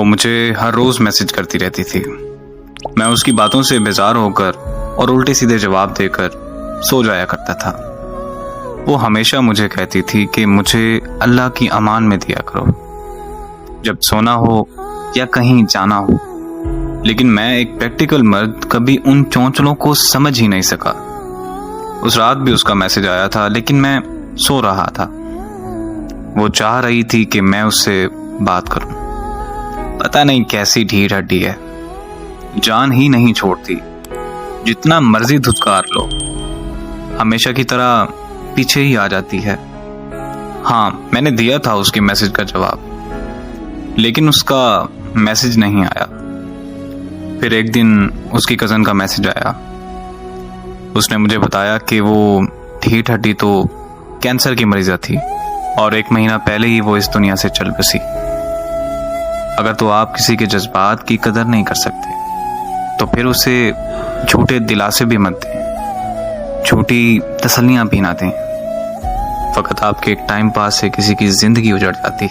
वो मुझे हर रोज मैसेज करती रहती थी। मैं उसकी बातों से बेजार होकर और उल्टे सीधे जवाब देकर सो जाया करता था। वो हमेशा मुझे कहती थी कि मुझे अल्लाह की अमान में दिया करो जब सोना हो या कहीं जाना हो, लेकिन मैं एक प्रैक्टिकल मर्द कभी उन चौंचलों को समझ ही नहीं सका। उस रात भी उसका मैसेज आया था, लेकिन मैं सो रहा था। वो चाह रही थी कि मैं उससे बात करूं। पता नहीं कैसी ढीठ हड्डी है, जान ही नहीं छोड़ती। जितना मर्जी धुतकार लो, हमेशा की तरह पीछे ही आ जाती है। हाँ, मैंने दिया था उसके मैसेज का जवाब, लेकिन उसका मैसेज नहीं आया। फिर एक दिन उसकी कज़न का मैसेज आया। उसने मुझे बताया कि वो ढीठ हड्डी तो कैंसर की मरीजा थी और 1 महीना पहले ही वो इस दुनिया से चल बसी। अगर तो आप किसी के जज्बात की कदर नहीं कर सकते तो फिर उसे झूठे दिलासे भी मत दें, झूठी तसल्लियां भी ना दें। फकत आपके एक टाइम पास से किसी की जिंदगी उजड़ जाती।